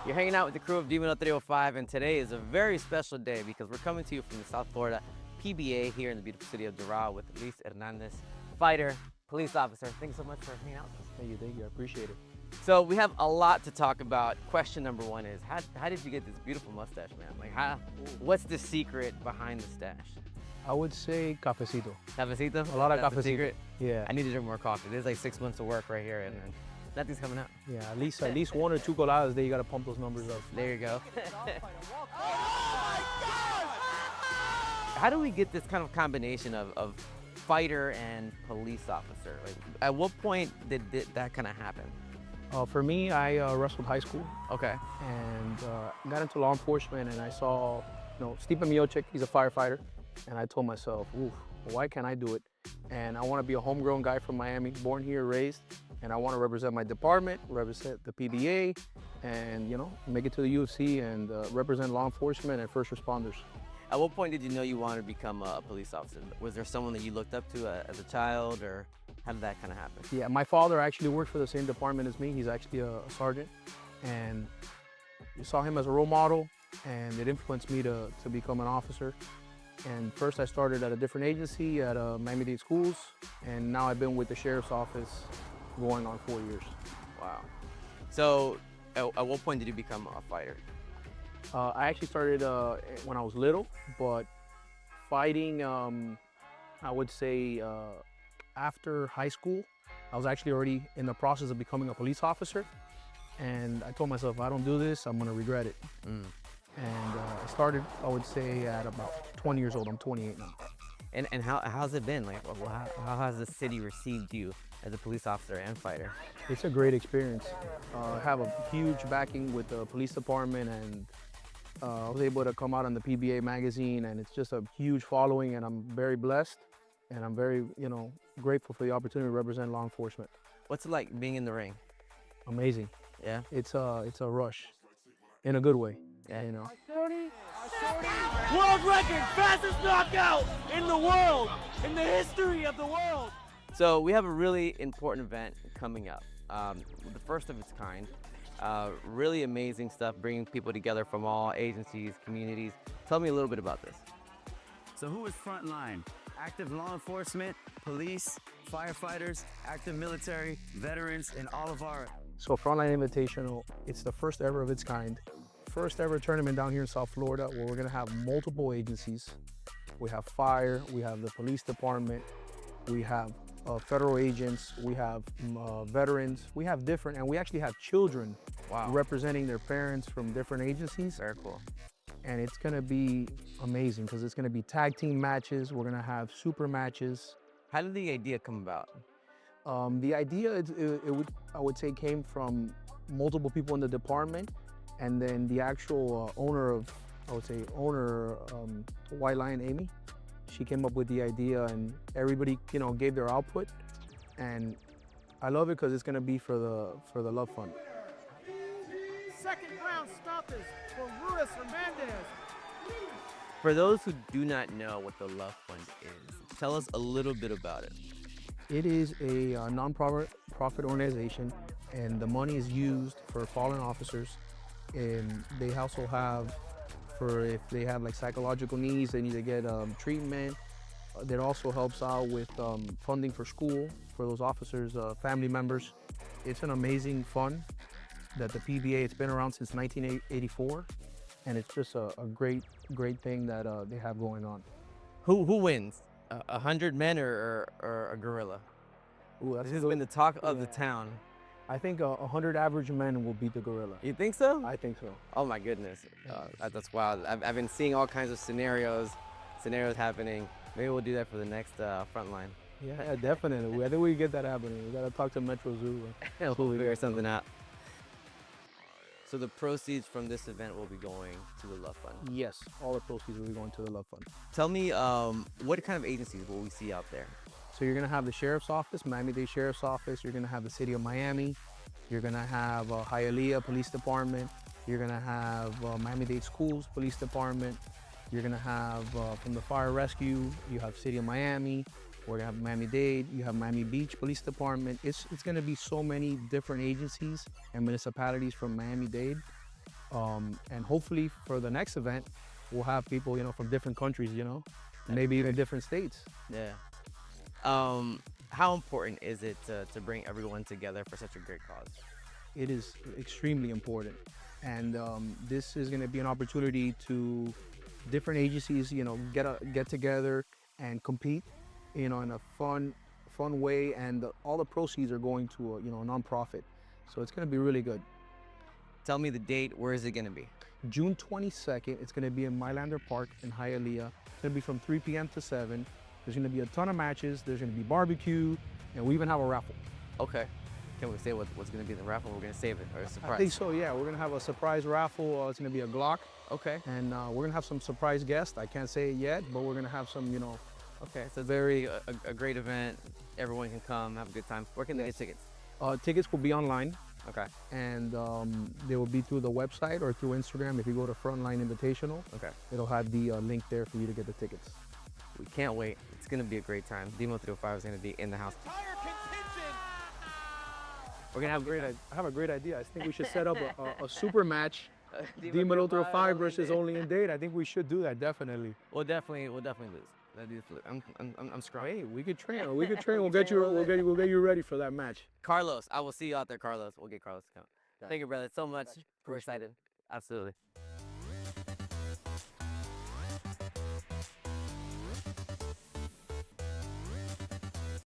You're hanging out with the crew of Demon 305, and today is a very special day because we're coming to you from the South Florida PBA here in the beautiful city of Doral with Luis Hernandez, fighter, police officer. Thanks so much for hanging out with us. Thank you, I appreciate it. So we have a lot to talk about. Question number one is, how did you get this beautiful mustache, man? Like, what's the secret behind the stash? I would say cafecito. Cafecito? A lot of That's the cafecito. secret? Yeah. I need to drink more coffee. There's like 6 months of work right here, and then nothing's coming out. Yeah, at least 1 or 2 coladas a day, you gotta pump those numbers up. There you go. How do we get this kind of combination of fighter and police officer? Like, at what point did that kind of happen? For me, I wrestled high school Okay. and got into law enforcement, and I saw, Stipe Miocic, he's a firefighter, and I told myself, oof, why can't I do it? And I want to be a homegrown guy from Miami, born here, raised, and I want to represent my department, represent the PBA, and make it to the UFC and represent law enforcement and first responders. At what point did you know you wanted to become a police officer? Was there someone that you looked up to as a child, or how did that kind of happen? Yeah, my father actually worked for the same department as me. He's actually a sergeant, and I saw him as a role model, and it influenced me to become an officer. And first I started at a different agency at Miami-Dade Schools, and now I've been with the Sheriff's Office going on 4 years. Wow. So at what point did you become a fighter? I actually started when I was little, but fighting, I would say after high school. I was actually already in the process of becoming a police officer, and I told myself, if I don't do this, I'm gonna regret it. And I started, I would say, at about 20 years old. I'm 28 now. And how's it been? Like, how has the city received you as a police officer and fighter? It's a great experience. I have a huge backing with the police department, and I was able to come out on the PBA magazine, and it's just a huge following, and I'm very blessed, and I'm very, grateful for the opportunity to represent law enforcement. What's it like being in the ring? Amazing. Yeah? It's a rush, in a good way. Yeah. World record, fastest knockout in the world, in the history of the world. So we have a really important event coming up, the first of its kind. Really amazing stuff, bringing people together from all agencies, communities. Tell me a little bit about this. So who is Frontline? Active law enforcement, police, firefighters, active military, veterans, and all of our... So Frontline Invitational, it's the first ever of its kind. First ever tournament down here in South Florida where we're gonna have multiple agencies. We have fire, we have the police department, we have federal agents, we have veterans, we have different, and we actually have children representing their parents from different agencies. Very cool. And it's gonna be amazing because it's gonna be tag team matches, we're gonna have super matches. How did the idea come about? The idea, I would say, came from multiple people in the department, and then the actual owner, White Lion Amy, she came up with the idea, and everybody, gave their output, and I love it because it's gonna be for the Love Fund. Second round stoppage for Luis Hernandez. For those who do not know what the Love Fund is, tell us a little bit about it. It is a non-profit organization, and the money is used for fallen officers, and they also have, for if they have like psychological needs, they need to get treatment. That also helps out with funding for school for those officers' family members. It's an amazing fund that the PBA, it's been around since 1984, and it's just a great thing that they have going on. Who wins? 100 men or a gorilla? Ooh, This has been the talk of the town. I think 100 average men will beat the gorilla. You think so? I think so. Oh my goodness, that's wild. I've been seeing all kinds of scenarios happening. Maybe we'll do that for the next Frontline. Yeah, definitely. I think we can get that happening. We gotta talk to Metro Zoo. We'll figure something out. So the proceeds from this event will be going to the Love Fund. Yes, all the proceeds will be going to the Love Fund. Tell me, what kind of agencies will we see out there? So you're gonna have the Sheriff's Office, Miami-Dade Sheriff's Office. You're gonna have the City of Miami. You're gonna have Hialeah Police Department. You're gonna have Miami-Dade Schools Police Department. You're gonna have from the Fire Rescue, you have City of Miami. We're gonna have Miami-Dade. You have Miami Beach Police Department. It's gonna be so many different agencies and municipalities from Miami-Dade And hopefully for the next event, we'll have people, from different countries, maybe even different states. Yeah. How important is it to bring everyone together for such a great cause? It is extremely important. And this is going to be an opportunity to different agencies, get together and compete, in a fun way. And all the proceeds are going to a nonprofit. So it's going to be really good. Tell me the date. Where is it going to be? June 22nd, it's going to be in Mylander Park in Hialeah. It's going to be from 3 p.m. to 7. There's going to be a ton of matches. There's going to be barbecue, and we even have a raffle. Okay. Can we say what's going to be in the raffle? We're going to save it, or a surprise? I think so, yeah. We're going to have a surprise raffle. It's going to be a Glock. Okay. And we're going to have some surprise guests. I can't say it yet, but we're going to have some, Okay, it's a great event. Everyone can come, have a good time. Where can they get tickets? Tickets will be online. Okay. And they will be through the website or through Instagram. If you go to Frontline Invitational, Okay. it'll have the link there for you to get the tickets. We can't wait. It's going to be a great time. Demo 305 is going to be in the house. Entire contingent. We're going to have a great time. I have a great idea. I think we should set up a super match. Demo 305 versus Only in Date. I think we should do that, definitely. We'll definitely lose. That'd be the flip. I'm screwed. Hey, we could train. We'll get you ready for that match. Carlos, I will see you out there, Carlos. We'll get Carlos to come. Thank you, brother, so much. We're excited. Absolutely.